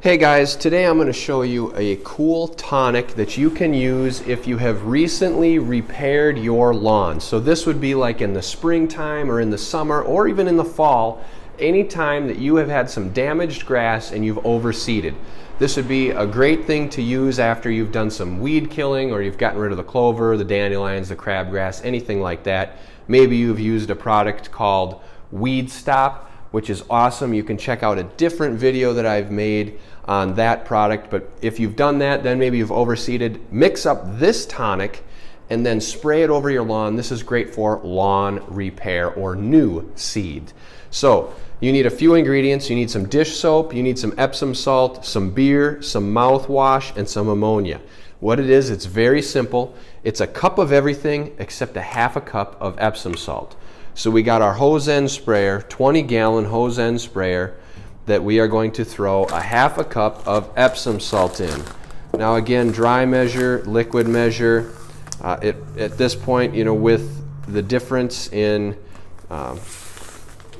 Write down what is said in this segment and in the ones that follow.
Hey guys, today I'm going to show you a cool tonic that you can use if you have recently repaired your lawn. So this would be like in the springtime or in the summer or even in the fall, anytime that you have had some damaged grass and you've overseeded. This would be a great thing to use after you've done some weed killing or you've gotten rid of the clover, the dandelions, the crabgrass, anything like that. Maybe you've used a product called Weed Stop, which is awesome. You can check out a different video that I've made on that product, but if you've done that, then maybe you've overseeded, mix up this tonic and then spray it over your lawn. This is great for lawn repair or new seed. So you need a few ingredients. You need some dish soap, you need some Epsom salt, some beer, some mouthwash, and some ammonia. What it is, it's very simple. It's a cup of everything except a half a cup of Epsom salt. So we got our hose end sprayer, 20-gallon hose end sprayer, that we are going to throw a half a cup of Epsom salt in. Now again, dry measure, liquid measure. At this point, you know, with the difference in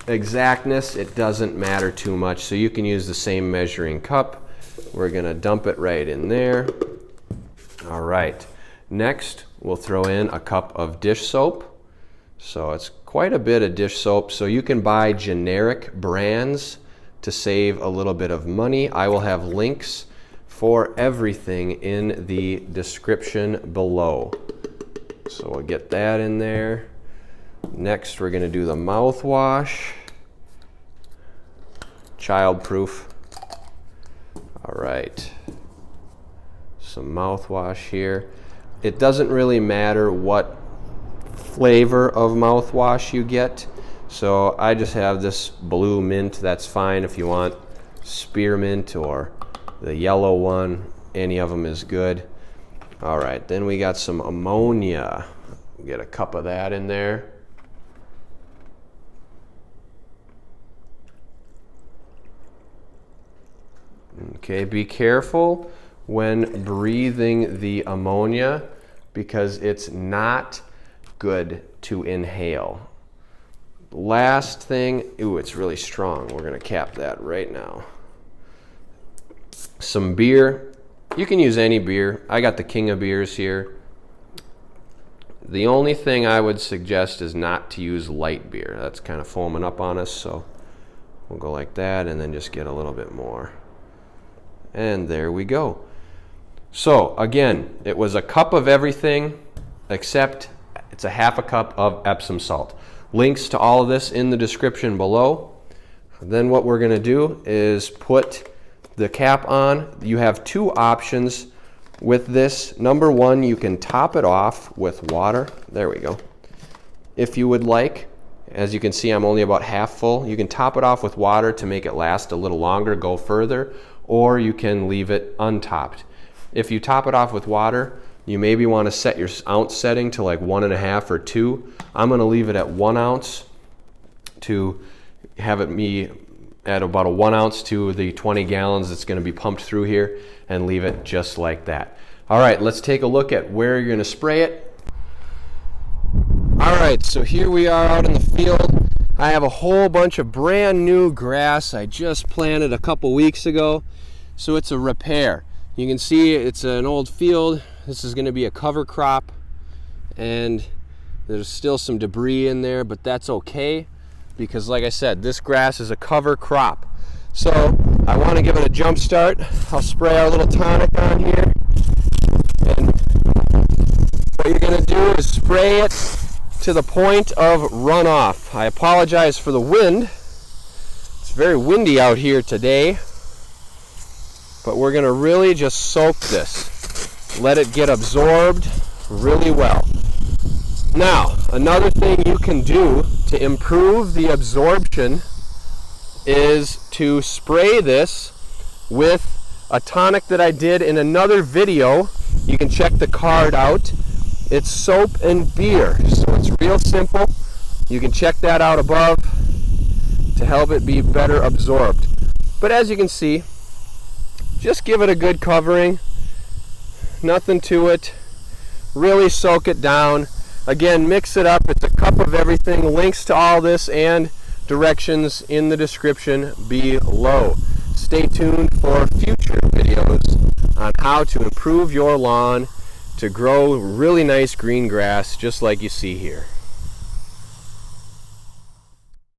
exactness, it doesn't matter too much. So you can use the same measuring cup. We're gonna dump it right in there. All right, next we'll throw in a cup of dish soap. So it's quite a bit of dish soap. So you can buy generic brands to save a little bit of money. I will have links for everything in the description below. So we'll get that in there. Next, we're gonna do the mouthwash. Child-proof. All right. Some mouthwash here. It doesn't really matter what flavor of mouthwash you get. So I just have this blue mint. That's fine. If you want spearmint or the yellow one, any of them is good. All right, then we got some ammonia. Get a cup of that in there. Okay, be careful when breathing the ammonia because it's not good to inhale. Last thing, ooh, it's really strong. We're gonna cap that right now. Some beer. You can use any beer. I got the King of Beers here. The only thing I would suggest is not to use light beer. That's kind of foaming up on us, so we'll go like that and then just get a little bit more. And there we go. So again, it was a cup of everything except it's a half a cup of Epsom salt. Links to all of this in the description below. Then what we're gonna do is put the cap on. You have two options with this. Number one, you can top it off with water. There we go. If you would like, as you can see, I'm only about half full. You can top it off with water to make it last a little longer, go further, or you can leave it untopped. If you top it off with water, you maybe want to set your ounce setting to like 1.5 or 2. I'm going to leave it at 1 ounce to have it be at about a 1 ounce to the 20 gallons that's going to be pumped through here and leave it just like that. All right, let's take a look at where you're going to spray it. All right, so here we are out in the field. I have a whole bunch of brand new grass I just planted a couple weeks ago. So it's a repair. You can see it's an old field. This is going to be a cover crop and there's still some debris in there, but that's okay because like I said, this grass is a cover crop. So I want to give it a jump start. I'll spray our little tonic on here. And what you're going to do is spray it to the point of runoff. I apologize for the wind. It's very windy out here today. But we're going to really just soak this. Let it get absorbed really well. Now, another thing you can do to improve the absorption is to spray this with a tonic that I did in another video. You can check the card out. It's soap and beer, so it's real simple. You can check that out above to help it be better absorbed. But as you can see, just give it a good covering. Nothing to it. Really soak it down. Again, mix it up. It's a cup of everything. Links to all this and directions in the description below. stay tuned for future videos on how to improve your lawn to grow really nice green grass just like you see here.